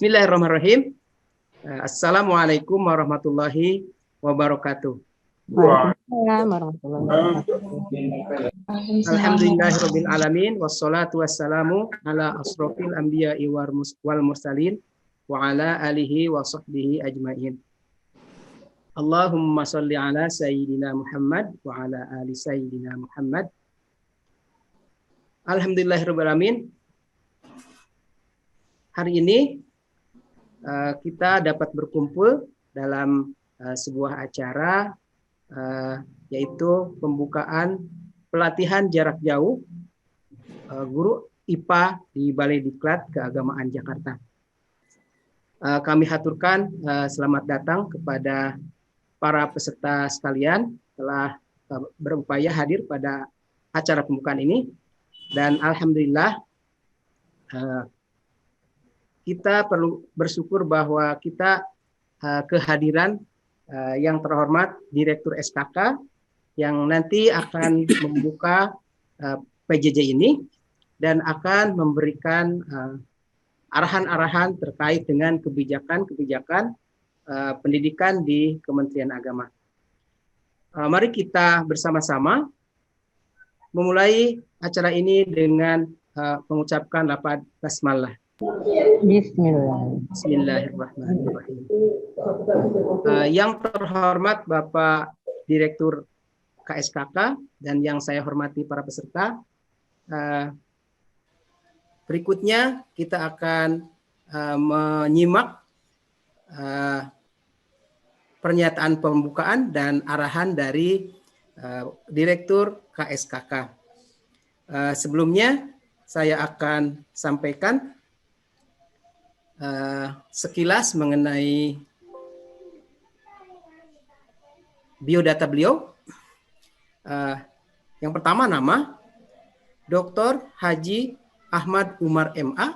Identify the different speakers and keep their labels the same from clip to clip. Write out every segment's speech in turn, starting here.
Speaker 1: Bismillahirrahmanirrahim. Assalamualaikum warahmatullahi wabarakatuh.
Speaker 2: Waalaikumsalam warahmatullahi wabarakatuh.
Speaker 1: Alhamdulillahirabbil alamin wassalatu wassalamu ala asrofil anbiya'i wal mursalin wa ala alihi wa sahbihi ajmain. Allahumma shalli ala sayyidina Muhammad wa ala ali sayyidina Muhammad. Alhamdulillahirabbil alamin. Hari ini kita dapat berkumpul dalam sebuah acara yaitu pembukaan pelatihan jarak jauh guru IPA di Balai Diklat Keagamaan Jakarta. Kami haturkan selamat datang kepada para peserta sekalian telah berupaya hadir pada acara pembukaan ini, dan alhamdulillah kita perlu bersyukur bahwa kita kehadiran yang terhormat Direktur SKK yang nanti akan membuka PJJ ini dan akan memberikan arahan-arahan terkait dengan kebijakan-kebijakan pendidikan di Kementerian Agama. Mari kita bersama-sama memulai acara ini dengan mengucapkan lafaz basmalah. Bismillahirrahmanirrahim. Yang terhormat Bapak Direktur KSKK dan yang saya hormati para peserta, berikutnya kita akan menyimak pernyataan pembukaan dan arahan dari Direktur KSKK. Sebelumnya saya akan sampaikan sekilas mengenai biodata beliau. Yang pertama, nama Dr. Haji Ahmad Umar MA,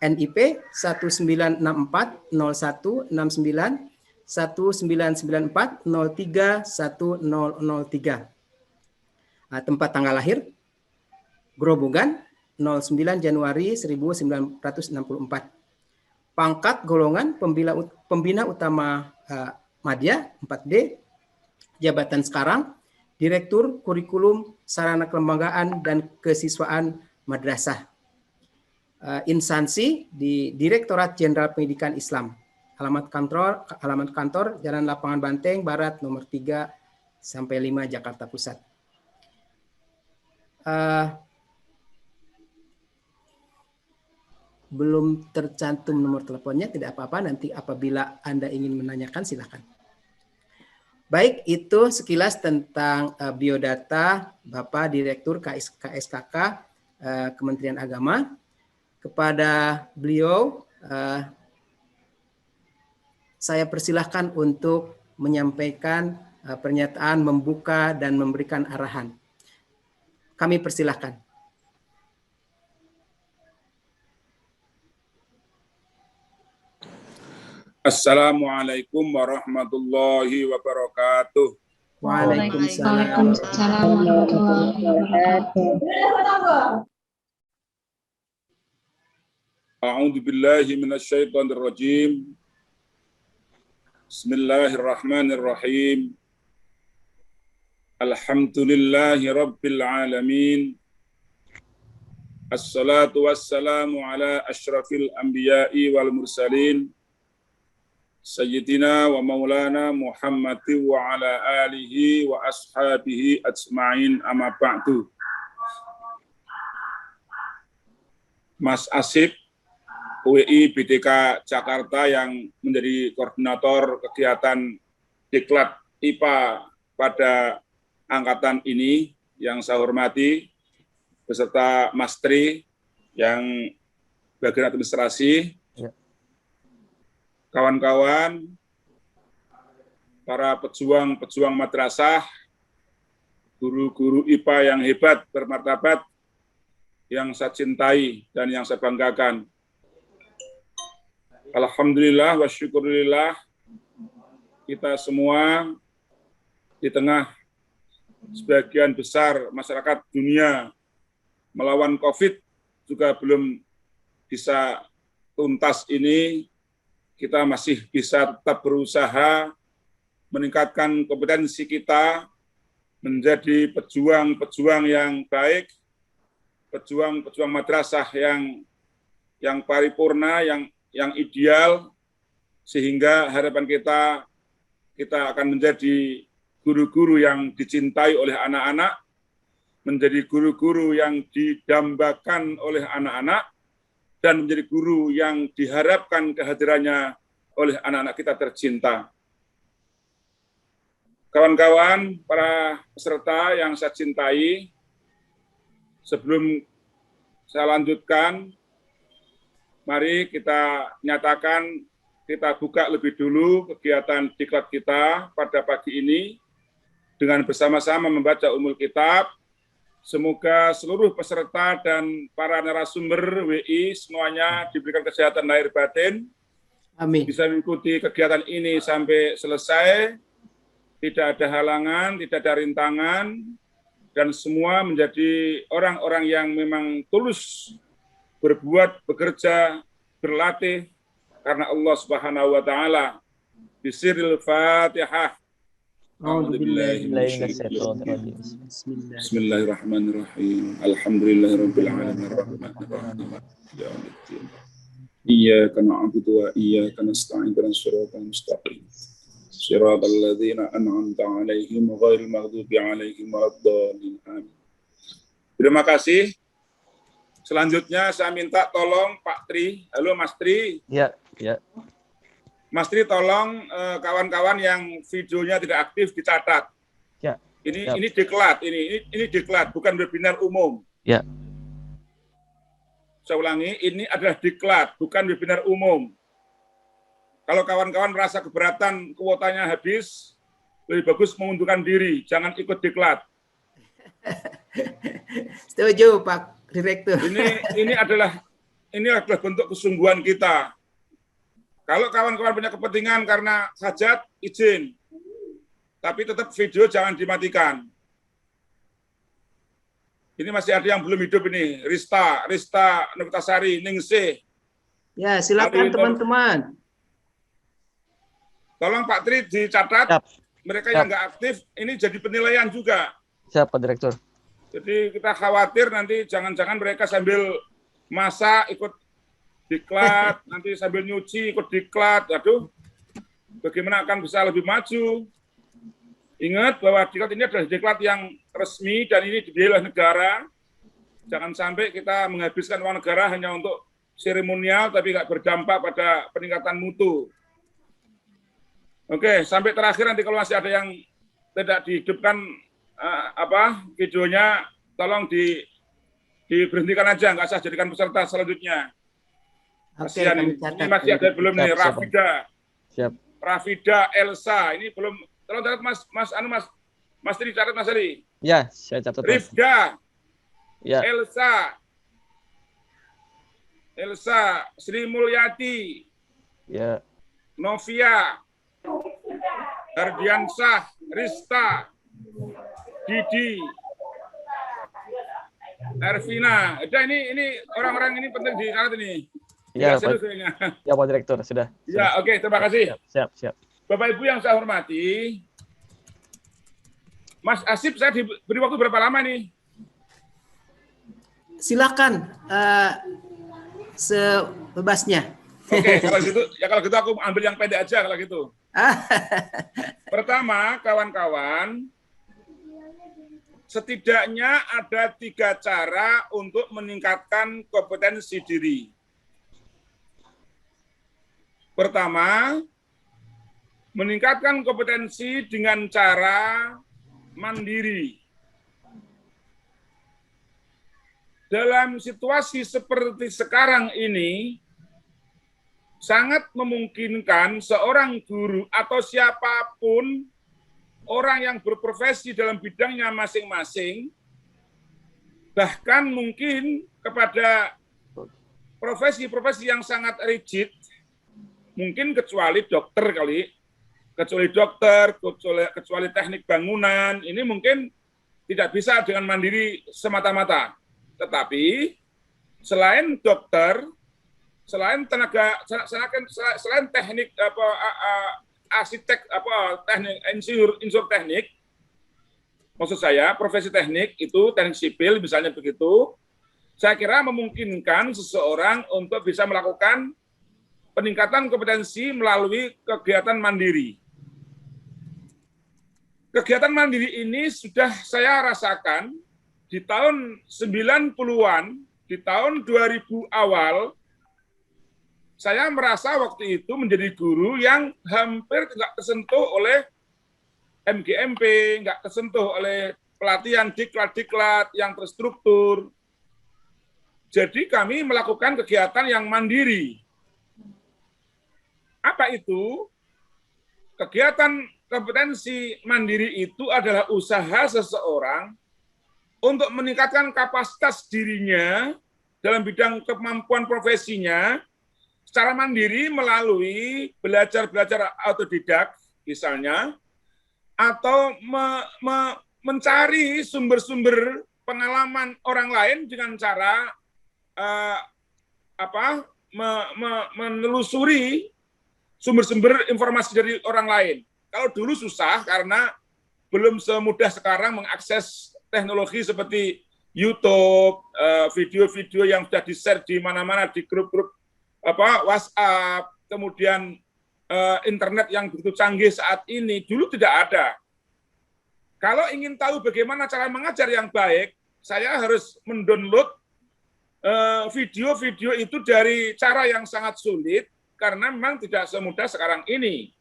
Speaker 1: NIP 196401991994031003. Tempat tanggal lahir Grobogan 09 Januari 1964. Pangkat golongan pembina utama Madya 4D. Jabatan sekarang Direktur Kurikulum Sarana Kelembagaan dan Kesiswaan Madrasah. Instansi di Direktorat Jenderal Pendidikan Islam. Alamat kantor Jalan Lapangan Banteng Barat nomor 3 sampai 5 Jakarta Pusat. Belum tercantum nomor teleponnya, tidak apa-apa, nanti apabila Anda ingin menanyakan silakan. Baik, itu sekilas tentang biodata Bapak Direktur KSKK Kementerian Agama. Kepada beliau saya persilahkan untuk menyampaikan pernyataan, membuka dan memberikan arahan. Kami persilahkan.
Speaker 3: Assalamualaikum warahmatullahi wabarakatuh.
Speaker 1: Waalaikumsalam
Speaker 2: warahmatullahi wabarakatuh.
Speaker 3: A'udzu billahi minasyaitonir rajim. Bismillahirrahmanirrahim. Alhamdulillahi rabbil alamin. Assalatu wassalamu ala asyrafil anbiya'i wal mursalin. Sayyidina wa maulana Muhammadin wa ala alihi wa ashabihi ajma'in, amma ba'du. Mas Asip, UII BDK Jakarta yang menjadi koordinator kegiatan Diklat IPA pada angkatan ini, yang saya hormati, beserta Mas Tri yang bagian administrasi, kawan-kawan, para pejuang madrasah, guru-guru IPA yang hebat, bermartabat, yang saya cintai dan yang saya banggakan. Alhamdulillah wa syukurillah, kita semua di tengah sebagian besar masyarakat dunia melawan COVID juga belum bisa tuntas ini kita masih bisa tetap berusaha meningkatkan kompetensi kita menjadi pejuang-pejuang yang baik, pejuang-pejuang madrasah yang paripurna, yang ideal, sehingga harapan kita akan menjadi guru-guru yang dicintai oleh anak-anak, menjadi guru-guru yang didambakan oleh anak-anak, dan menjadi guru yang diharapkan kehadirannya oleh anak-anak kita tercinta. Kawan-kawan, para peserta yang saya cintai, sebelum saya lanjutkan, mari kita nyatakan, kita buka lebih dulu kegiatan diklat kita pada pagi ini dengan bersama-sama membaca Ummul Kitab. Semoga seluruh peserta dan para narasumber WI semuanya diberikan kesehatan lahir batin.
Speaker 1: Amin.
Speaker 3: Bisa mengikuti kegiatan ini sampai selesai. Tidak ada halangan, tidak ada rintangan, dan semua menjadi orang-orang yang memang tulus berbuat, bekerja, berlatih karena Allah Subhanahu wa taala. Bisiril Fatihah. Bismillahirrahmanirrahim. Alhamdulillahirabbil alamin arrahmanirrahim. Iyyaka na'budu wa iyyaka nasta'in ihdinas siratal mustaqim. Siratal ladzina an'amta 'alaihim ghairil maghdubi 'alaihim waladdallin. Amin. Terima kasih. Selanjutnya saya minta tolong Pak Tri. Halo Mas Tri.
Speaker 4: Ya.
Speaker 3: Mas Tri tolong kawan-kawan yang videonya tidak aktif dicatat.
Speaker 4: Ya.
Speaker 3: Ini diklat, ini diklat, bukan webinar umum.
Speaker 4: Ya.
Speaker 3: Saya ulangi, ini adalah diklat, bukan webinar umum. Kalau kawan-kawan merasa keberatan kuotanya habis, lebih bagus mengundurkan diri, jangan ikut diklat.
Speaker 1: Setuju, Pak Direktur.
Speaker 3: Ini adalah bentuk kesungguhan kita. Kalau kawan-kawan punya kepentingan karena hajat, izin. Tapi tetap video jangan dimatikan. Ini masih ada yang belum hidup ini. Rista Novitasari, Ningsih.
Speaker 1: Ya, silakan teman-teman.
Speaker 3: Tolong Pak Tri dicatat.
Speaker 4: Siap.
Speaker 3: Mereka yang nggak aktif, ini jadi penilaian juga.
Speaker 4: Siap, Pak Direktur.
Speaker 3: Jadi kita khawatir nanti jangan-jangan mereka sambil masak ikut diklat, nanti sambil nyuci ikut diklat. Aduh, bagaimana akan bisa lebih maju? Ingat bahwa diklat ini adalah diklat yang resmi dan ini dibiayai oleh negara. Jangan sampai kita menghabiskan uang negara hanya untuk seremonial tapi nggak berdampak pada peningkatan mutu. Oke, sampai terakhir nanti kalau masih ada yang tidak dihidupkan videonya, tolong diberhentikan aja, nggak usah jadikan peserta selanjutnya. Kasihan ini masih ada belum nih, Rafida.
Speaker 4: Siap.
Speaker 3: Rafida, Elsa, ini belum. Tolong catat Mas Tri, catat Mas Ali.
Speaker 4: Ya, saya catat.
Speaker 3: Rifda,
Speaker 4: Ya.
Speaker 3: Elsa, Sri Mulyati,
Speaker 4: Ya.
Speaker 3: Novia, Hardiansah, Rista, Didi, Ervina. Udah ini orang-orang ini penting dicatat ini.
Speaker 4: Ya, Pak Direktur, sudah.
Speaker 3: Ya, oke, terima kasih.
Speaker 4: Siap.
Speaker 3: Bapak Ibu yang saya hormati, Mas Asip, saya diberi waktu berapa lama nih?
Speaker 1: Silakan sebebasnya.
Speaker 3: Oke, kalau gitu aku ambil yang pendek aja kalau gitu. Pertama, kawan-kawan, setidaknya ada 3 cara untuk meningkatkan kompetensi diri. Pertama, meningkatkan kompetensi dengan cara mandiri. Dalam situasi seperti sekarang ini, sangat memungkinkan seorang guru atau siapapun orang yang berprofesi dalam bidangnya masing-masing, bahkan mungkin kepada profesi-profesi yang sangat rigid, mungkin kecuali dokter kecuali teknik bangunan, ini mungkin tidak bisa dengan mandiri semata-mata. Tetapi selain dokter, selain teknik arsitek teknik insur teknik, maksud saya profesi teknik itu teknik sipil misalnya begitu, saya kira memungkinkan seseorang untuk bisa melakukan peningkatan kompetensi melalui kegiatan mandiri. Kegiatan mandiri ini sudah saya rasakan di tahun 90-an, di tahun 2000 awal, saya merasa waktu itu menjadi guru yang hampir nggak tersentuh oleh MGMP, nggak tersentuh oleh pelatihan diklat-diklat yang terstruktur. Jadi kami melakukan kegiatan yang mandiri. Apa itu? Kegiatan kompetensi mandiri itu adalah usaha seseorang untuk meningkatkan kapasitas dirinya dalam bidang kemampuan profesinya secara mandiri melalui belajar autodidak misalnya, atau mencari sumber-sumber pengalaman orang lain dengan cara menelusuri sumber-sumber informasi dari orang lain. Kalau dulu susah karena belum semudah sekarang mengakses teknologi seperti YouTube, video-video yang sudah di-share di mana-mana di grup-grup WhatsApp, kemudian internet yang begitu canggih saat ini, dulu tidak ada. Kalau ingin tahu bagaimana cara mengajar yang baik, saya harus mendownload video-video itu dari cara yang sangat sulit, karena memang tidak semudah sekarang ini.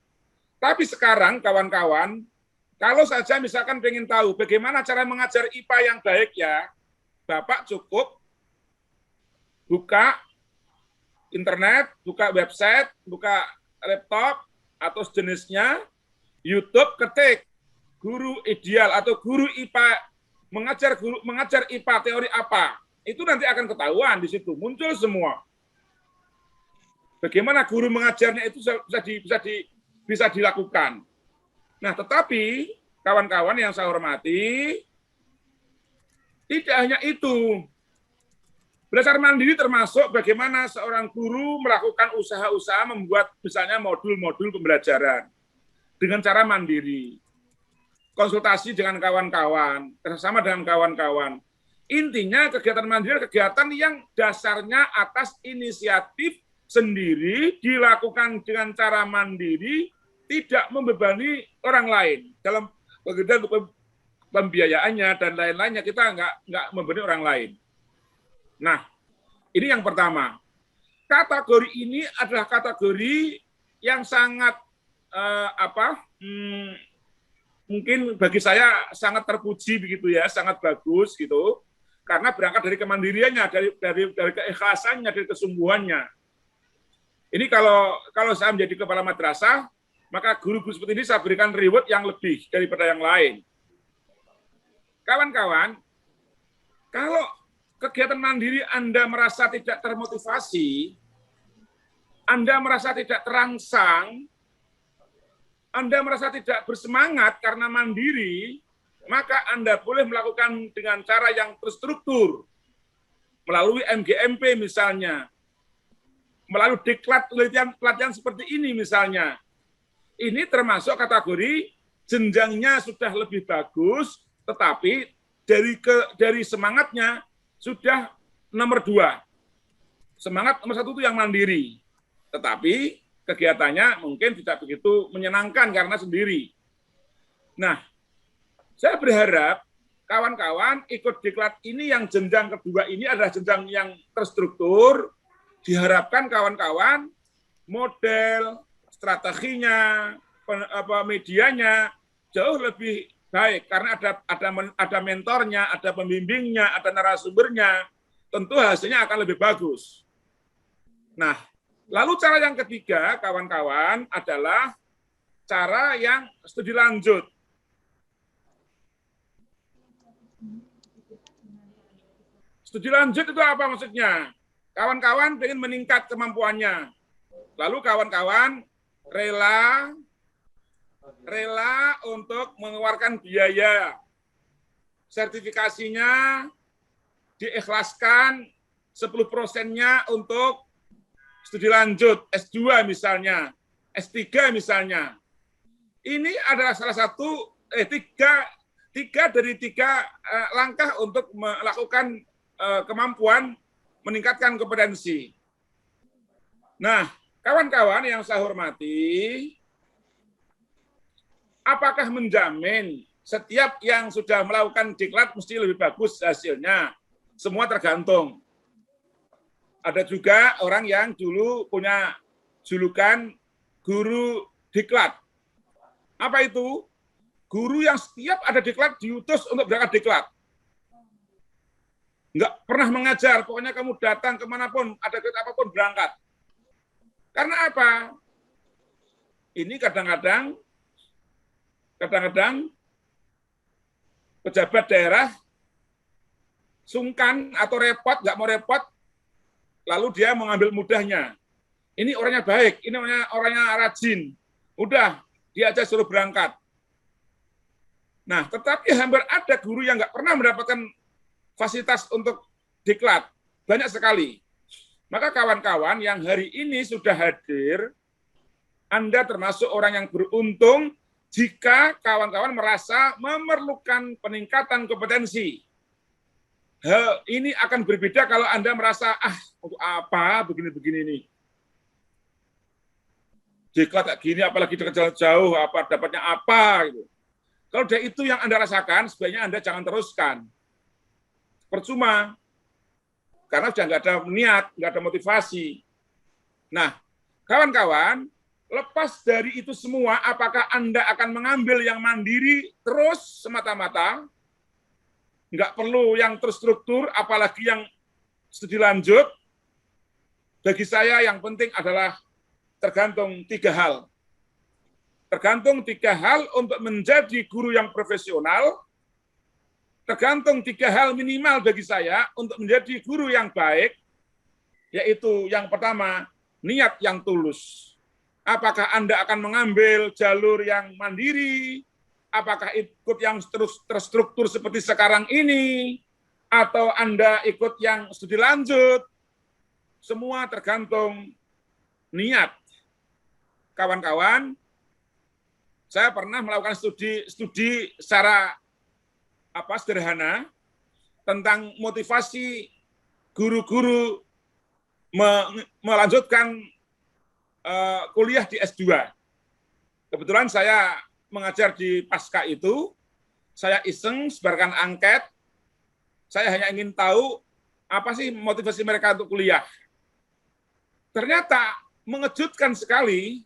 Speaker 3: Tapi sekarang, kawan-kawan, kalau saja misalkan ingin tahu bagaimana cara mengajar IPA yang baik ya, Bapak cukup buka internet, buka website, buka laptop atau sejenisnya, YouTube, ketik guru ideal atau guru IPA mengajar IPA teori apa, itu nanti akan ketahuan di situ, muncul semua. Bagaimana guru mengajarnya itu bisa dilakukan. Nah, tetapi kawan-kawan yang saya hormati, tidak hanya itu. Belajar mandiri termasuk bagaimana seorang guru melakukan usaha-usaha membuat misalnya modul-modul pembelajaran dengan cara mandiri. Konsultasi dengan kawan-kawan, bersama dengan kawan-kawan. Intinya kegiatan mandiri adalah kegiatan yang dasarnya atas inisiatif sendiri, dilakukan dengan cara mandiri, tidak membebani orang lain. Dalam bagian pembiayaannya dan lain-lainnya, kita nggak membebani orang lain. Nah, ini yang pertama. Kategori ini adalah kategori yang sangat mungkin bagi saya sangat terpuji begitu ya, sangat bagus gitu, karena berangkat dari kemandiriannya, dari keikhlasannya, dari kesungguhannya. Ini kalau saya menjadi kepala madrasah, maka guru-guru seperti ini saya berikan reward yang lebih daripada yang lain. Kawan-kawan, kalau kegiatan mandiri Anda merasa tidak termotivasi, Anda merasa tidak terangsang, Anda merasa tidak bersemangat karena mandiri, maka Anda boleh melakukan dengan cara yang terstruktur, melalui MGMP misalnya, melalui diklat pelatihan seperti ini misalnya. Ini termasuk kategori jenjangnya sudah lebih bagus, tetapi dari semangatnya sudah nomor 2. Semangat nomor 1 itu yang mandiri. Tetapi kegiatannya mungkin tidak begitu menyenangkan karena sendiri. Nah, saya berharap kawan-kawan ikut diklat ini yang jenjang kedua ini adalah jenjang yang terstruktur. Diharapkan kawan-kawan model, strateginya, medianya jauh lebih baik karena ada mentornya, ada pembimbingnya, ada narasumbernya, tentu hasilnya akan lebih bagus. Nah, lalu cara yang ketiga, kawan-kawan, adalah cara yang studi lanjut. Studi lanjut itu apa maksudnya? Kawan-kawan ingin meningkat kemampuannya. Lalu kawan-kawan rela untuk mengeluarkan biaya. Sertifikasinya diikhlaskan 10%-nya untuk studi lanjut, S2 misalnya, S3 misalnya. Ini adalah salah satu tiga dari tiga langkah untuk melakukan kemampuan meningkatkan kompetensi. Nah, kawan-kawan yang saya hormati, apakah menjamin setiap yang sudah melakukan diklat mesti lebih bagus hasilnya? Semua tergantung. Ada juga orang yang dulu punya julukan guru diklat. Apa itu? Guru yang setiap ada diklat diutus untuk berangkat diklat. Nggak pernah mengajar, pokoknya kamu datang kemanapun, ada diklat apapun berangkat. Karena apa? Ini kadang-kadang pejabat daerah sungkan atau repot, nggak mau repot, lalu dia mengambil mudahnya. Ini orangnya baik, ini orangnya rajin. Udah, dia aja suruh berangkat. Nah, tetapi hampir ada guru yang nggak pernah mendapatkan fasilitas untuk diklat. Banyak sekali. Maka kawan-kawan yang hari ini sudah hadir, Anda termasuk orang yang beruntung jika kawan-kawan merasa memerlukan peningkatan kompetensi. Hal ini akan berbeda kalau Anda merasa, untuk apa begini-begini ini. Diklat kayak gini, apalagi dekat jauh, apa dapatnya apa gitu. Kalau itu yang Anda rasakan, sebaiknya Anda jangan teruskan. Percuma. Karena sudah nggak ada niat, nggak ada motivasi. Nah, kawan-kawan, lepas dari itu semua, apakah Anda akan mengambil yang mandiri terus semata-mata? Nggak perlu yang terstruktur, apalagi yang studi lanjut. Bagi saya yang penting adalah tergantung 3 hal. Tergantung 3 hal untuk menjadi guru yang profesional, tergantung 3 hal minimal bagi saya untuk menjadi guru yang baik, yaitu yang pertama, niat yang tulus. Apakah Anda akan mengambil jalur yang mandiri, apakah ikut yang terstruktur seperti sekarang ini, atau Anda ikut yang studi lanjut, semua tergantung niat. Kawan-kawan, saya pernah melakukan studi secara sederhana tentang motivasi guru-guru melanjutkan kuliah di S2. Kebetulan saya mengajar di Pasca itu, saya iseng sebarkan angket, saya hanya ingin tahu apa sih motivasi mereka untuk kuliah. Ternyata mengejutkan sekali,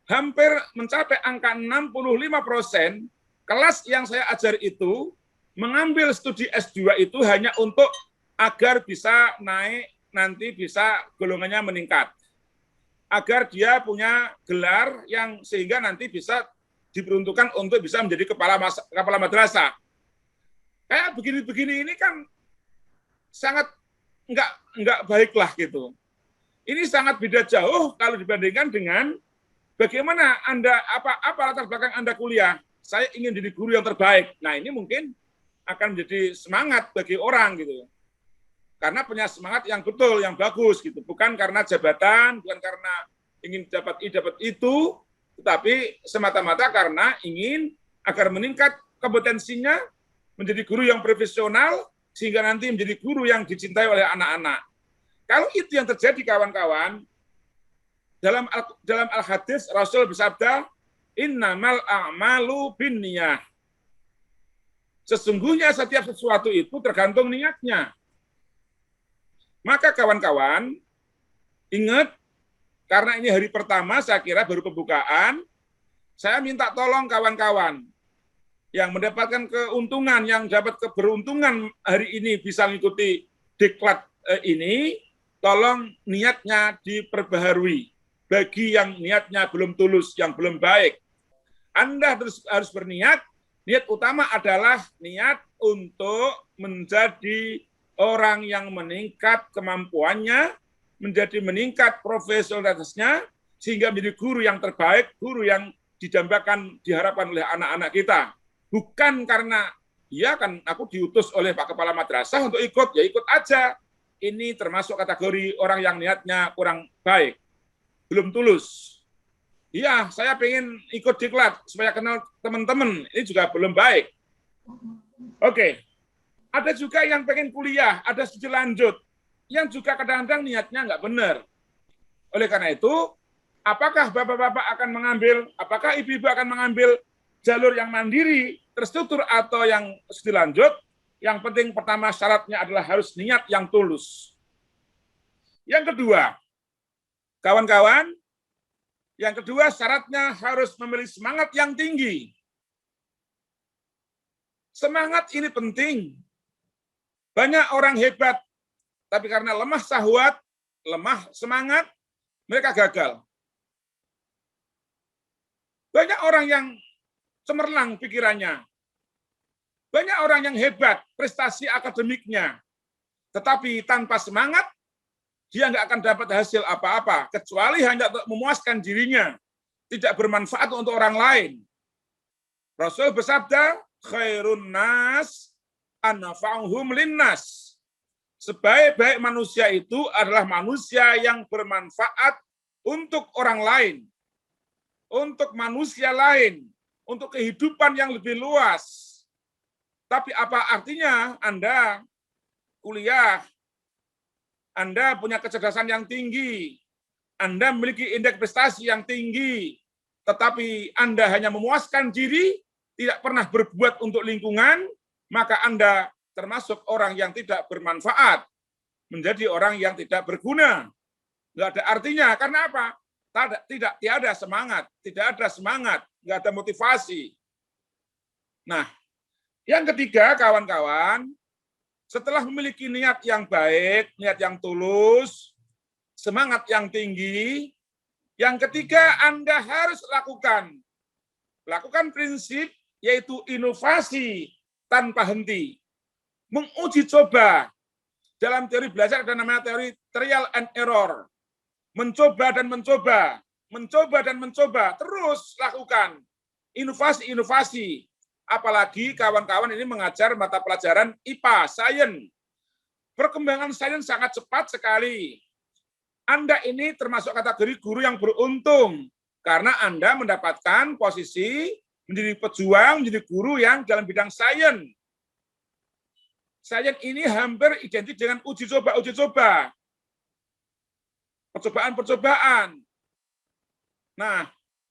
Speaker 3: hampir mencapai angka 65% kelas yang saya ajar itu mengambil studi S2 itu hanya untuk agar bisa naik, nanti bisa golongannya meningkat. Agar dia punya gelar yang sehingga nanti bisa diperuntukkan untuk bisa menjadi kepala madrasah. Kayak begini-begini ini kan sangat enggak baiklah gitu. Ini sangat beda jauh kalau dibandingkan dengan bagaimana Anda, apa latar belakang Anda kuliah. Saya ingin jadi guru yang terbaik. Nah, ini mungkin akan menjadi semangat bagi orang gitu. Karena punya semangat yang betul, yang bagus gitu. Bukan karena jabatan, bukan karena ingin dapat itu, tetapi semata-mata karena ingin agar meningkat kompetensinya menjadi guru yang profesional sehingga nanti menjadi guru yang dicintai oleh anak-anak. Kalau itu yang terjadi kawan-kawan, dalam Al-Hadis Rasul bersabda, innamal a'malu binniyah. Sesungguhnya setiap sesuatu itu tergantung niatnya. Maka kawan-kawan, ingat, karena ini hari pertama, saya kira baru pembukaan, saya minta tolong kawan-kawan yang mendapatkan keuntungan, yang dapat keberuntungan hari ini bisa mengikuti diklat ini, tolong niatnya diperbaharui. Bagi yang niatnya belum tulus, yang belum baik. Anda harus berniat, niat utama adalah niat untuk menjadi orang yang meningkat kemampuannya, menjadi meningkat profesionalitasnya, sehingga menjadi guru yang terbaik, guru yang didambakan, diharapkan oleh anak-anak kita. Bukan karena, ya kan aku diutus oleh Pak Kepala Madrasah untuk ikut, ya ikut aja. ini termasuk kategori orang yang niatnya kurang baik, belum tulus. Iya, saya pengen ikut diklat supaya kenal teman-teman, ini juga belum baik. Oke, ada juga yang pengen kuliah, ada studi lanjut, yang juga kadang-kadang niatnya nggak benar. Oleh karena itu, apakah bapak-bapak akan mengambil, apakah ibu-ibu akan mengambil jalur yang mandiri, terstruktur, atau yang studi lanjut? Yang penting pertama syaratnya adalah harus niat yang tulus. Yang kedua, kawan-kawan, yang kedua syaratnya harus memiliki semangat yang tinggi. Semangat ini penting. Banyak orang hebat, tapi karena lemah syahwat, lemah semangat, mereka gagal. Banyak orang yang cemerlang pikirannya. Banyak orang yang hebat, prestasi akademiknya. Tetapi tanpa semangat, dia nggak akan dapat hasil apa-apa, kecuali hanya untuk memuaskan dirinya, tidak bermanfaat untuk orang lain. Rasul bersabda, khairun nas anfa'uhum linnas. Sebaik-baik manusia itu adalah manusia yang bermanfaat untuk orang lain, untuk manusia lain, untuk kehidupan yang lebih luas. Tapi apa artinya Anda kuliah, Anda punya kecerdasan yang tinggi, Anda memiliki indeks prestasi yang tinggi, tetapi Anda hanya memuaskan diri, tidak pernah berbuat untuk lingkungan, maka Anda termasuk orang yang tidak bermanfaat, menjadi orang yang tidak berguna. Nggak ada artinya, karena apa? Tiada semangat, tidak ada semangat, nggak ada motivasi. Nah, yang ketiga, kawan-kawan, setelah memiliki niat yang baik, niat yang tulus, semangat yang tinggi, yang ketiga Anda harus lakukan prinsip, yaitu inovasi tanpa henti. Menguji coba. Dalam teori belajar ada namanya teori trial and error. Mencoba dan mencoba, mencoba dan mencoba, terus lakukan inovasi-inovasi. Apalagi kawan-kawan ini mengajar mata pelajaran IPA, sains. Perkembangan sains sangat cepat sekali. Anda ini termasuk kategori guru yang beruntung, karena Anda mendapatkan posisi menjadi pejuang, menjadi guru yang dalam bidang sains. Sains ini hampir identik dengan uji coba, percobaan. Nah,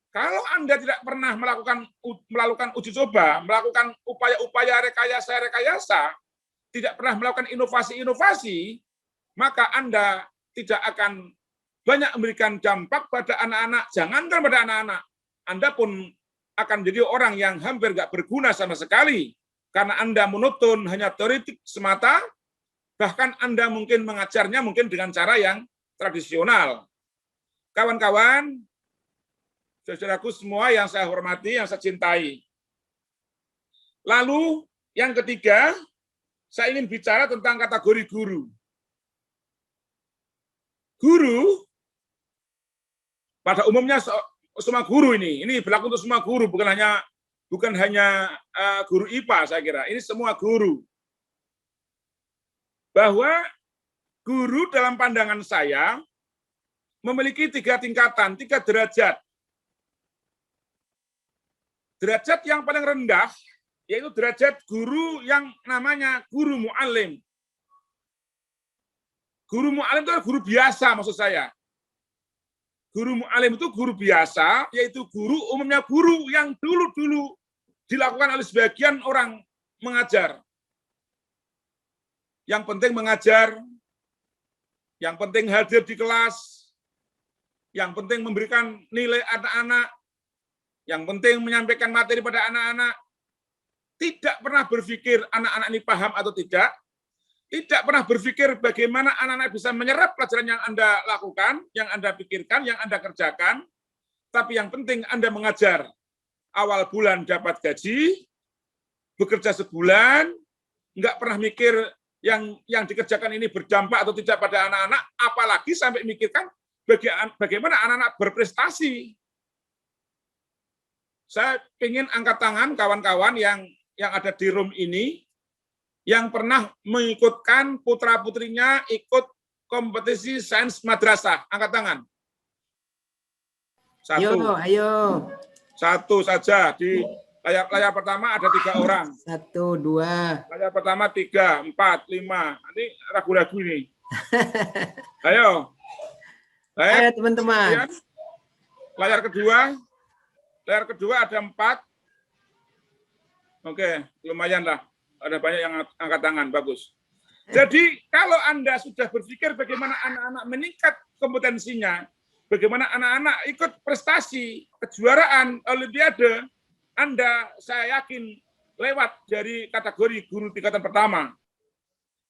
Speaker 3: kalau Anda tidak pernah melakukan uji coba, melakukan upaya-upaya rekayasa, tidak pernah melakukan inovasi-inovasi, maka Anda tidak akan banyak memberikan dampak pada anak-anak. Jangankan pada anak-anak, Anda pun akan menjadi orang yang hampir nggak berguna sama sekali, karena Anda monoton, hanya teoretik semata, bahkan Anda mungkin mengajarnya mungkin dengan cara yang tradisional. Kawan-kawan, saudaraku semua yang saya hormati, yang saya cintai. Lalu yang ketiga, saya ingin bicara tentang kategori guru. Guru, pada umumnya semua guru ini berlaku untuk semua guru, bukan hanya guru IPA, saya kira. Ini semua guru. Bahwa guru dalam pandangan saya memiliki 3 tingkatan, 3 derajat. Derajat yang paling rendah, yaitu derajat guru yang namanya guru mu'alim. Guru mu'alim itu guru biasa maksud saya. Guru mu'alim itu guru biasa, yaitu guru umumnya guru yang dulu-dulu dilakukan oleh sebagian orang mengajar. Yang penting mengajar, yang penting hadir di kelas, yang penting memberikan nilai anak-anak, yang penting menyampaikan materi pada anak-anak. Tidak pernah berpikir anak-anak ini paham atau tidak. Tidak pernah berpikir bagaimana anak-anak bisa menyerap pelajaran yang Anda lakukan, yang Anda pikirkan, yang Anda kerjakan. Tapi yang penting Anda mengajar. Awal bulan dapat gaji, bekerja sebulan, nggak pernah mikir yang dikerjakan ini berdampak atau tidak pada anak-anak, apalagi sampai mikirkan bagaimana anak-anak berprestasi. Saya ingin angkat tangan kawan-kawan yang ada di room ini, yang pernah mengikutkan putra-putrinya ikut kompetisi sains madrasah? Angkat tangan. Satu.
Speaker 1: Ayo.
Speaker 3: Satu saja. Di layar pertama ada 3 orang.
Speaker 1: 1, 2.
Speaker 3: Layar pertama 3, 4, 5. Ini ragu-ragu ini. Ayo.
Speaker 1: Ayo teman-teman.
Speaker 3: Layar kedua ada 4. Oke, lumayan lah. Ada banyak yang angkat tangan, bagus. Jadi kalau Anda sudah berpikir bagaimana anak-anak meningkat kompetensinya, bagaimana anak-anak ikut prestasi, kejuaraan, olimpiade, Anda saya yakin lewat dari kategori guru tingkatan pertama.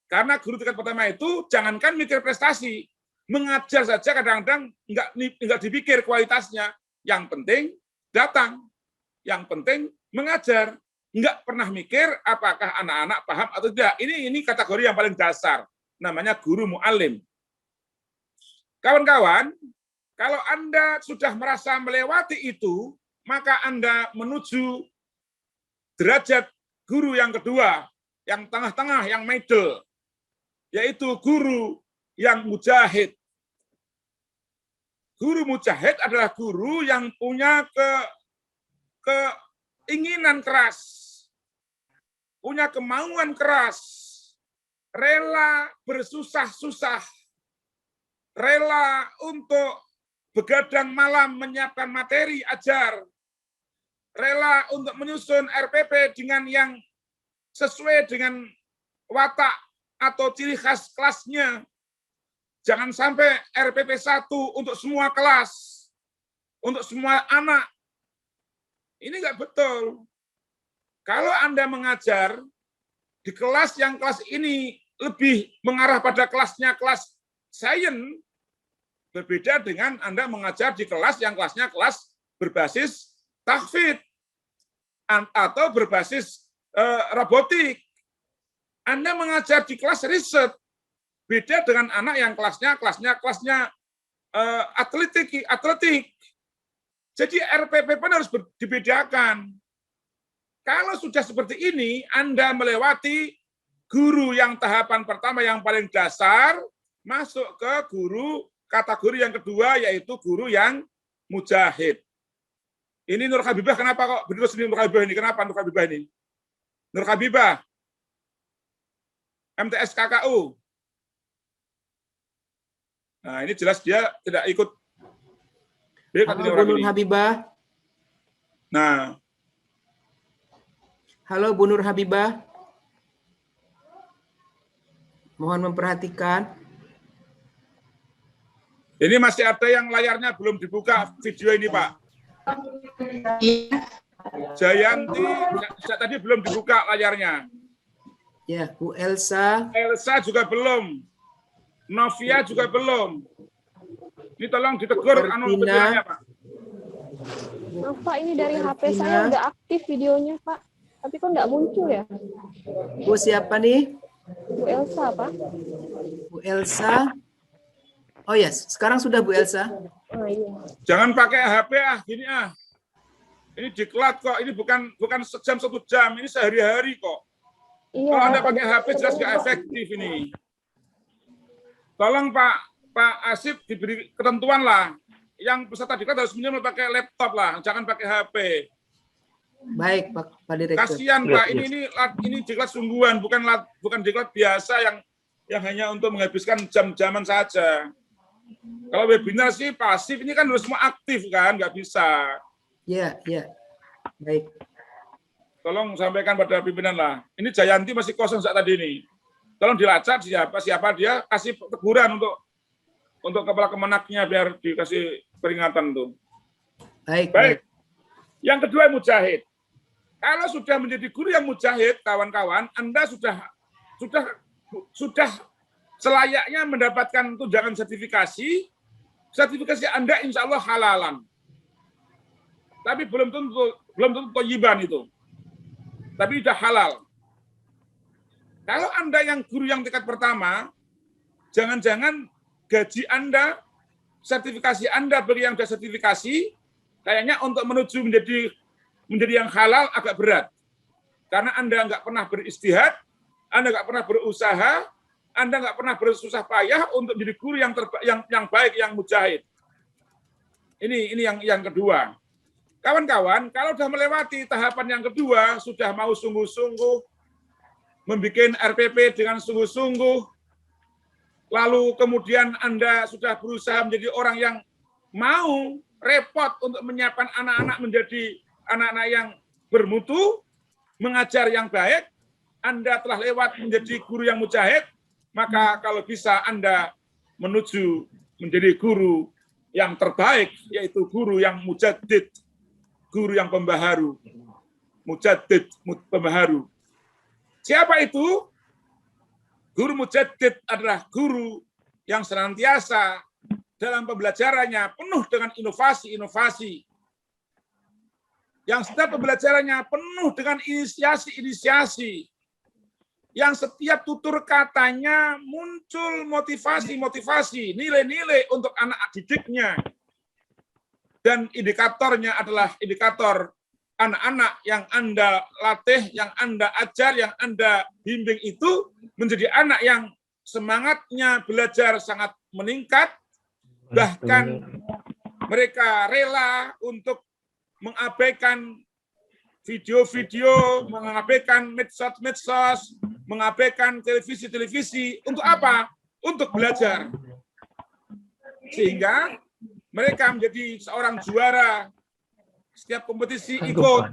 Speaker 3: Karena guru tingkat pertama itu jangankan mikir prestasi, mengajar saja kadang-kadang nggak dipikir kualitasnya. Yang penting datang, yang penting mengajar. Nggak pernah mikir apakah anak-anak paham atau tidak. Ini kategori yang paling dasar, namanya guru mu'alim. Kawan-kawan, kalau Anda sudah merasa melewati itu, maka Anda menuju derajat guru yang kedua, yang tengah-tengah, yang middle, yaitu guru yang mujahid. Guru mujahid adalah guru yang punya keinginan keras, punya kemauan keras, rela bersusah-susah, rela untuk begadang malam menyiapkan materi ajar, rela untuk menyusun RPP dengan yang sesuai dengan watak atau ciri khas kelasnya. Jangan sampai RPP 1 untuk semua kelas, untuk semua anak. Ini nggak betul. Kalau Anda mengajar di kelas yang kelas ini lebih mengarah pada kelasnya kelas sains, berbeda dengan Anda mengajar di kelas yang kelasnya kelas berbasis tahfidz atau berbasis robotik. Anda mengajar di kelas riset, beda dengan anak yang kelasnya atletik. Jadi RPP pun harus dibedakan. Kalau sudah seperti ini, Anda melewati guru yang tahapan pertama yang paling dasar, masuk ke guru kategori yang kedua, yaitu guru yang mujahid. Ini Nur Habibah, kenapa kok berdua sendiri Nur Habibah ini? Kenapa Nur Habibah ini? Nur Habibah, MTS KKU. Nah, ini jelas dia tidak ikut.
Speaker 1: Halo, Bu Nur Habibah.
Speaker 3: Nah.
Speaker 1: Halo, Bu Nur Habibah. Mohon memperhatikan.
Speaker 3: Ini masih ada yang layarnya belum dibuka video ini, Pak. Jayanti, tadi belum dibuka layarnya.
Speaker 1: Ya, Bu Elsa.
Speaker 3: Elsa juga belum. Novia juga belum. Ini tolong ditegur videonya, Pak.
Speaker 2: Pak, ini dari HP saya udah aktif videonya, Pak. Tapi kok nggak muncul ya?
Speaker 1: Bu siapa nih?
Speaker 2: Bu Elsa, Pak.
Speaker 1: Bu Elsa. Oh yes, sekarang sudah Bu Elsa.
Speaker 2: Oh, iya.
Speaker 3: Jangan pakai HP gini Ini diklat kok. Ini bukan sejam 1 jam. Ini sehari-hari kok.
Speaker 2: Iya,
Speaker 3: kalau Anda pakai HP jelas nggak efektif ini. Tolong Pak Asif diberi ketentuan lah. Yang peserta diklat harus minimal pakai laptop lah, jangan pakai HP.
Speaker 1: Baik, Pak Direktur.
Speaker 3: Kasihan Pak, ini diklat sungguhan, bukan diklat biasa yang hanya untuk menghabiskan jam-jaman saja. Kalau webinar sih pasif, ini kan harus semua aktif kan, nggak bisa.
Speaker 1: Iya. Baik.
Speaker 3: Tolong sampaikan pada pimpinan lah. Ini Jayanti masih kosong saat tadi ini. Tolong dilacak siapa dia, kasih teguran untuk kepala kemenaknya biar dikasih peringatan tuh. Baik. Yang kedua mujahid. Kalau sudah menjadi guru yang mujahid, kawan-kawan, Anda sudah selayaknya mendapatkan tunjangan sertifikasi. Sertifikasi Anda insya Allah halalan. Tapi belum tentu thayyiban itu. Tapi sudah halal. Kalau Anda yang guru yang tingkat pertama, jangan-jangan gaji Anda, sertifikasi Anda bagi yang sudah sertifikasi, kayaknya untuk menuju menjadi yang halal agak berat. Karena Anda nggak pernah beristihad, Anda nggak pernah berusaha, Anda nggak pernah bersusah payah untuk menjadi guru yang baik, yang mujahid. Ini yang kedua. Kawan-kawan, kalau sudah melewati tahapan yang kedua, sudah mau sungguh-sungguh membuat RPP dengan sungguh-sungguh, lalu kemudian Anda sudah berusaha menjadi orang yang mau repot untuk menyiapkan anak-anak menjadi anak-anak yang bermutu, mengajar yang baik, Anda telah lewat menjadi guru yang mujahid, maka kalau bisa Anda menuju menjadi guru yang terbaik, yaitu guru yang mujaddid, guru yang pembaharu. Mujaddid, pembaharu. Siapa itu? Guru mujaddid adalah guru yang senantiasa dalam pembelajarannya penuh dengan inovasi-inovasi. Yang setiap pembelajarannya penuh dengan inisiasi-inisiasi. Yang setiap tutur katanya muncul motivasi-motivasi, nilai-nilai untuk anak didiknya. Dan indikatornya adalah indikator anak-anak yang Anda latih, yang Anda ajar, yang Anda bimbing itu menjadi anak yang semangatnya belajar sangat meningkat, bahkan mereka rela untuk mengabaikan video-video, mengabaikan medsos, mengabaikan televisi-televisi. Untuk apa? Untuk belajar. Sehingga mereka menjadi seorang juara. Setiap kompetisi ikut.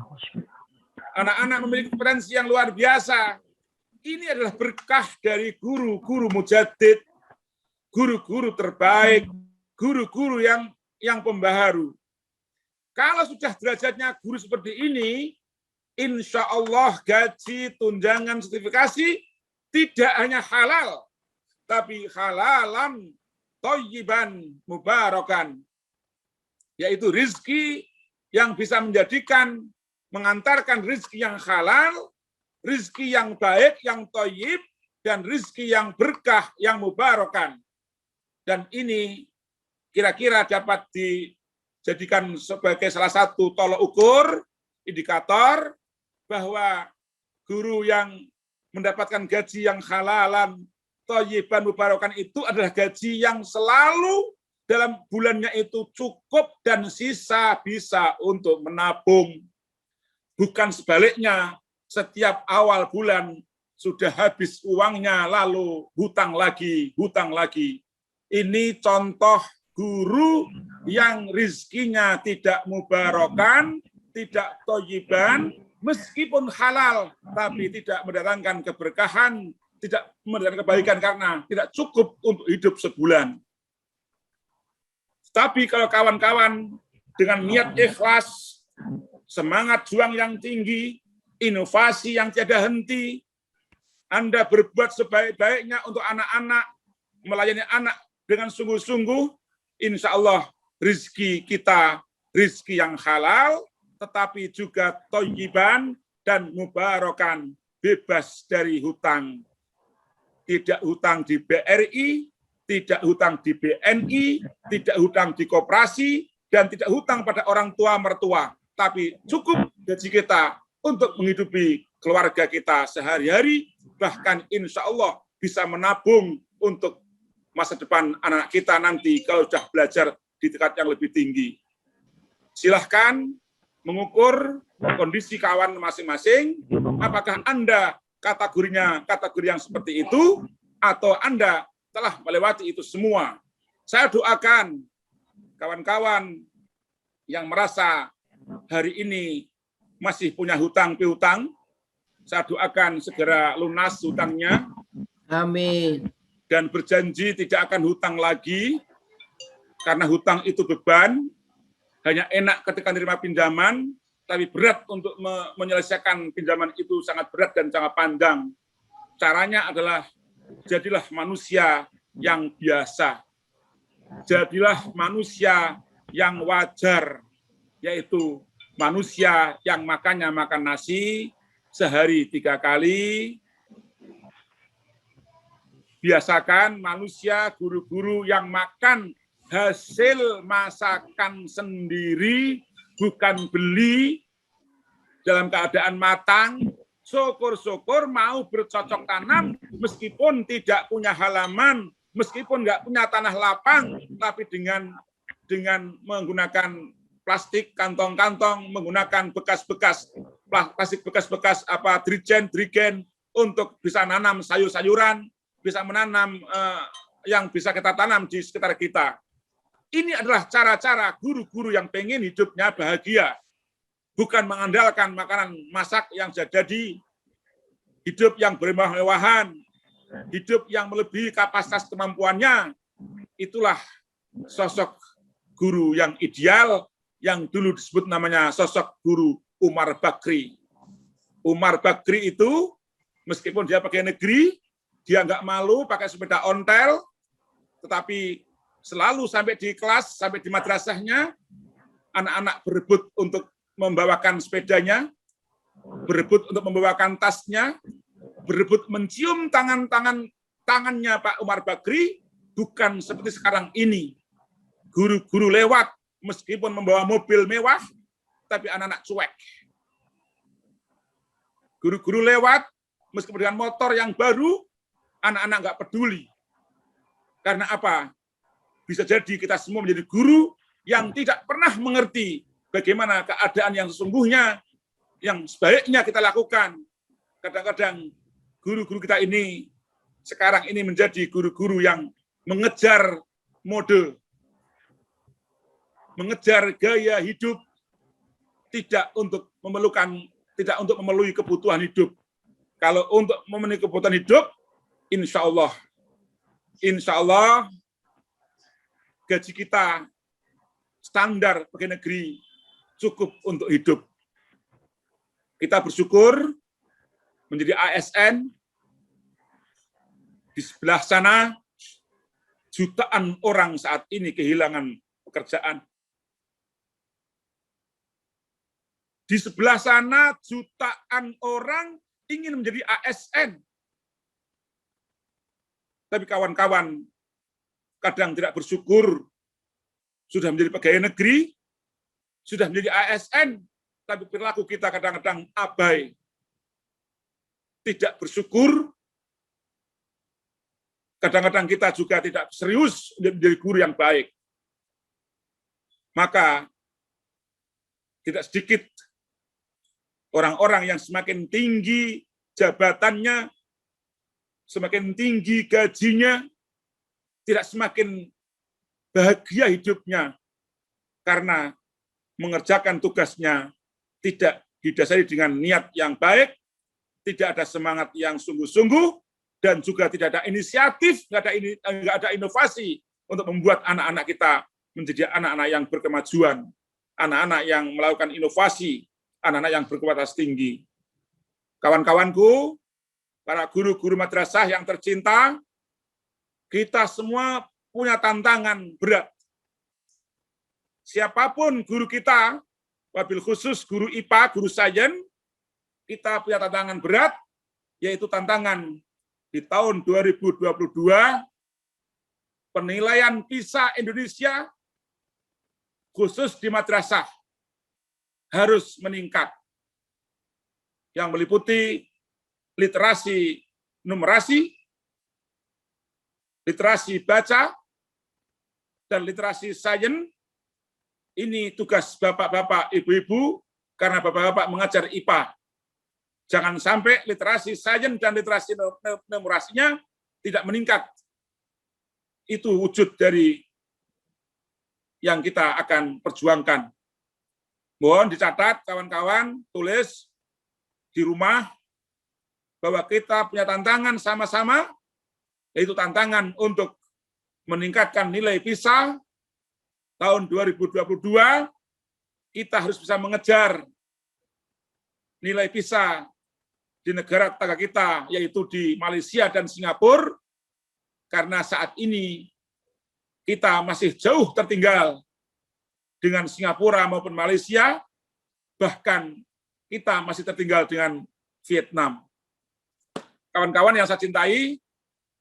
Speaker 3: Anak-anak memiliki potensi yang luar biasa. Ini adalah berkah dari guru-guru mujaddid, guru-guru terbaik, guru-guru yang pembaharu. Kalau sudah derajatnya guru seperti ini, insya Allah gaji, tunjangan, sertifikasi tidak hanya halal, tapi halalan thayyiban mubarakan, yaitu rizki yang bisa mengantarkan rizki yang halal, rizki yang baik, yang thayyib, dan rizki yang berkah, yang mubarakan. Dan ini kira-kira dapat dijadikan sebagai salah satu tolok ukur, indikator, bahwa guru yang mendapatkan gaji yang halalan, thayyiban mubarakan itu adalah gaji yang selalu dalam bulannya itu cukup dan sisa bisa untuk menabung. Bukan sebaliknya, setiap awal bulan sudah habis uangnya, lalu hutang lagi, hutang lagi. Ini contoh guru yang rizkinya tidak mubarakan, tidak thayyiban, meskipun halal, tapi tidak mendatangkan keberkahan, tidak mendatangkan kebaikan karena tidak cukup untuk hidup sebulan. Tapi kalau kawan-kawan dengan niat ikhlas, semangat juang yang tinggi, inovasi yang tiada henti, Anda berbuat sebaik-baiknya untuk anak-anak, melayani anak dengan sungguh-sungguh, insya Allah rizki kita, rizki yang halal, tetapi juga thayyiban dan mubarakan, bebas dari hutang. Tidak hutang di BRI, tidak hutang di BNI, tidak hutang di koperasi, dan tidak hutang pada orang tua mertua. Tapi cukup gaji kita untuk menghidupi keluarga kita sehari-hari, bahkan insya Allah bisa menabung untuk masa depan anak kita nanti kalau sudah belajar di tingkat yang lebih tinggi. Silahkan mengukur kondisi kawan masing-masing, apakah Anda kategorinya kategori yang seperti itu, atau Anda telah melewati itu semua. Saya doakan kawan-kawan yang merasa hari ini masih punya hutang piutang, saya doakan segera lunas hutangnya.
Speaker 1: Amin.
Speaker 3: Dan berjanji tidak akan hutang lagi, karena hutang itu beban, hanya enak ketika menerima pinjaman, tapi berat untuk menyelesaikan pinjaman itu sangat berat dan sangat panjang. Caranya adalah jadilah manusia yang biasa. Jadilah manusia yang wajar, yaitu manusia yang makannya makan nasi sehari 3 kali. Biasakan manusia, guru-guru yang makan hasil masakan sendiri, bukan beli, dalam keadaan matang, syukur-syukur mau bercocok tanam meskipun tidak punya halaman, meskipun nggak punya tanah lapang, tapi dengan menggunakan plastik kantong-kantong, menggunakan bekas-bekas plastik bekas-bekas drigen untuk bisa nanam sayur-sayuran, bisa menanam yang bisa kita tanam di sekitar kita. Ini adalah cara-cara guru-guru yang pengen hidupnya bahagia. Bukan mengandalkan makanan masak yang jadi, hidup yang bermewah-mewahan, hidup yang melebihi kapasitas kemampuannya. Itulah sosok guru yang ideal, yang dulu disebut namanya sosok guru Umar Bakri. Umar Bakri itu, meskipun dia pakai negeri, dia nggak malu pakai sepeda ontel, tetapi selalu sampai di kelas, sampai di madrasahnya, anak-anak berebut untuk membawakan sepedanya, berebut untuk membawakan tasnya, berebut mencium tangannya Pak Umar Bakri, bukan seperti sekarang ini. Guru-guru lewat, meskipun membawa mobil mewah, tapi anak-anak cuek. Guru-guru lewat, meskipun dengan motor yang baru, anak-anak nggak peduli. Karena apa? Bisa jadi kita semua menjadi guru yang tidak pernah mengerti bagaimana keadaan yang sesungguhnya, yang sebaiknya kita lakukan. Kadang-kadang guru-guru kita ini, sekarang ini menjadi guru-guru yang mengejar mode, mengejar gaya hidup, tidak untuk memenuhi kebutuhan hidup. Kalau untuk memenuhi kebutuhan hidup, insya Allah, gaji kita standar pegawai negeri cukup untuk hidup. Kita bersyukur menjadi ASN, di sebelah sana jutaan orang saat ini kehilangan pekerjaan. Di sebelah sana jutaan orang ingin menjadi ASN. Tapi kawan-kawan kadang tidak bersyukur, sudah menjadi pegawai negeri, sudah menjadi ASN, tapi perilaku kita kadang-kadang abai. Tidak bersyukur, kadang-kadang kita juga tidak serius menjadi guru yang baik. Maka tidak sedikit orang-orang yang semakin tinggi jabatannya, semakin tinggi gajinya, tidak semakin bahagia hidupnya karena mengerjakan tugasnya tidak didasari dengan niat yang baik, tidak ada semangat yang sungguh-sungguh, dan juga tidak ada inisiatif, nggak ada inovasi untuk membuat anak-anak kita menjadi anak-anak yang berkemajuan, anak-anak yang melakukan inovasi, anak-anak yang berkualitas tinggi. Kawan-kawanku, para guru-guru madrasah yang tercinta, kita semua punya tantangan berat. Siapapun guru kita, wabil khusus guru IPA, guru sains, kita punya tantangan berat, yaitu tantangan di tahun 2022, penilaian PISA Indonesia, khusus di madrasah, harus meningkat. Yang meliputi literasi numerasi, literasi baca, dan literasi sains. Ini tugas bapak-bapak, ibu-ibu, karena bapak-bapak mengajar IPA. Jangan sampai literasi sains dan literasi numerasinya tidak meningkat. Itu wujud dari yang kita akan perjuangkan. Mohon dicatat, kawan-kawan, tulis di rumah, bahwa kita punya tantangan sama-sama, yaitu tantangan untuk meningkatkan nilai PISA tahun 2022, kita harus bisa mengejar nilai PISA di negara tetangga kita, yaitu di Malaysia dan Singapura, karena saat ini kita masih jauh tertinggal dengan Singapura maupun Malaysia, bahkan kita masih tertinggal dengan Vietnam. Kawan-kawan yang saya cintai,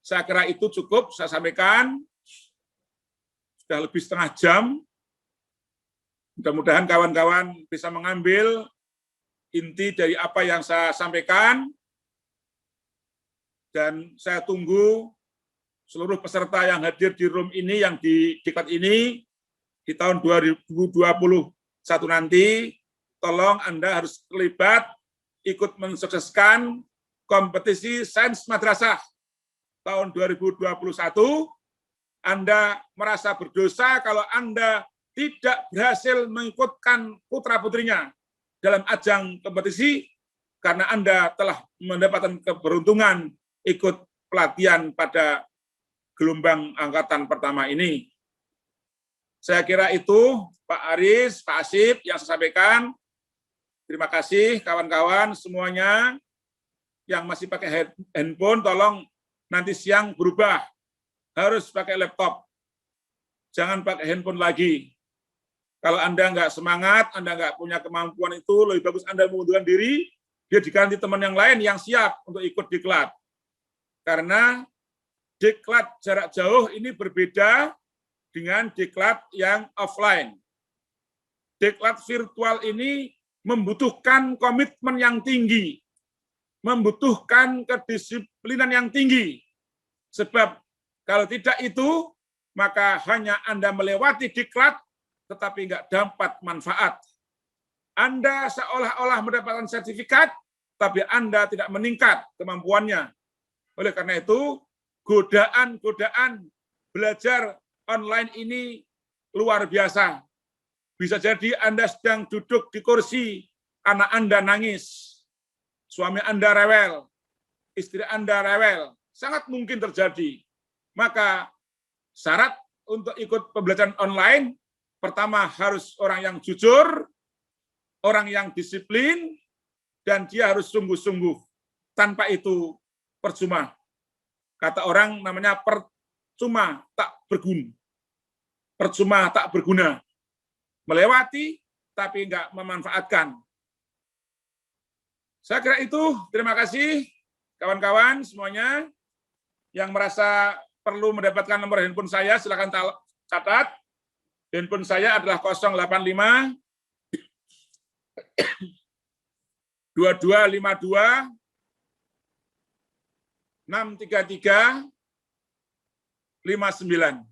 Speaker 3: saya kira itu cukup saya sampaikan. Sudah lebih setengah jam. Mudah-mudahan kawan-kawan bisa mengambil inti dari apa yang saya sampaikan, dan saya tunggu seluruh peserta yang hadir di room ini, yang di diklat ini, di tahun 2021 nanti, tolong Anda harus terlibat, ikut mensukseskan kompetisi Sains Madrasah tahun 2021. Anda merasa berdosa kalau Anda tidak berhasil mengikutkan putra-putrinya dalam ajang kompetisi karena Anda telah mendapatkan keberuntungan ikut pelatihan pada gelombang angkatan pertama ini. Saya kira itu Pak Aris, Pak Asip yang saya sampaikan. Terima kasih kawan-kawan semuanya yang masih pakai handphone, tolong nanti siang berubah. Harus pakai laptop. Jangan pakai handphone lagi. Kalau Anda nggak semangat, Anda nggak punya kemampuan itu, lebih bagus Anda mengundurkan diri, dia diganti teman yang lain yang siap untuk ikut diklat. Karena diklat jarak jauh ini berbeda dengan diklat yang offline. Diklat virtual ini membutuhkan komitmen yang tinggi, membutuhkan kedisiplinan yang tinggi. Sebab kalau tidak itu, maka hanya Anda melewati diklat, tetapi nggak dapat manfaat. Anda seolah-olah mendapatkan sertifikat, tapi Anda tidak meningkat kemampuannya. Oleh karena itu, godaan-godaan belajar online ini luar biasa. Bisa jadi Anda sedang duduk di kursi, anak Anda nangis, suami Anda rewel, istri Anda rewel, sangat mungkin terjadi. Maka syarat untuk ikut pembelajaran online, pertama harus orang yang jujur, orang yang disiplin, dan dia harus sungguh-sungguh. Tanpa itu percuma. Kata orang namanya percuma tak berguna. Percuma tak berguna. Melewati, tapi enggak memanfaatkan. Saya kira itu. Terima kasih kawan-kawan semuanya yang merasa perlu mendapatkan nomor handphone saya, silakan catat. Handphone saya adalah 085 2252 633 59.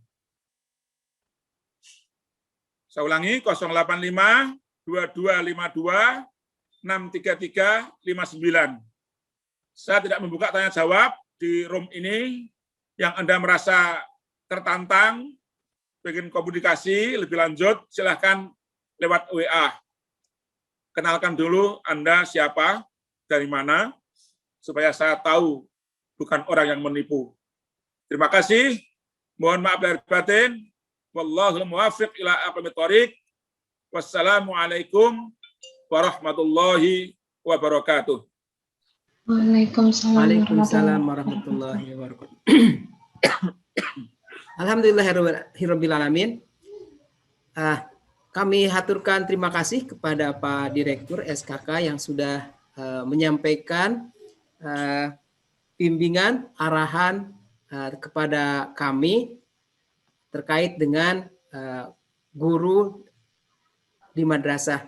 Speaker 3: Saya ulangi, 085 2252 633 59. Saya tidak membuka tanya jawab di room ini. Yang Anda merasa tertantang, ingin komunikasi lebih lanjut, silahkan lewat WA. Kenalkan dulu Anda siapa, dari mana, supaya saya tahu bukan orang yang menipu. Terima kasih. Mohon maaf lahir batin. Wallahul muwaffiq ila aqwamit thoriq. Wassalamualaikum warahmatullahi wabarakatuh.
Speaker 1: Waalaikumsalam warahmatullahi wabarakatuh. Alhamdulillahirabbil alamin. Kami haturkan terima kasih kepada Pak Direktur SKK yang sudah menyampaikan bimbingan, arahan kepada kami terkait dengan guru di madrasah.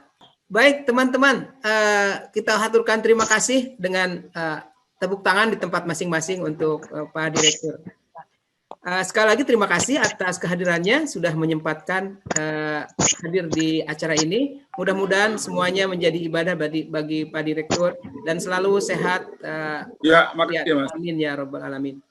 Speaker 1: Baik teman-teman, kita haturkan terima kasih dengan tepuk tangan di tempat masing-masing untuk Pak Direktur. Sekali lagi terima kasih atas kehadirannya, sudah menyempatkan hadir di acara ini. Mudah-mudahan semuanya menjadi ibadah bagi Pak Direktur dan selalu sehat.
Speaker 3: Ya, makasih Mas.
Speaker 1: Amin ya rabbal alamin.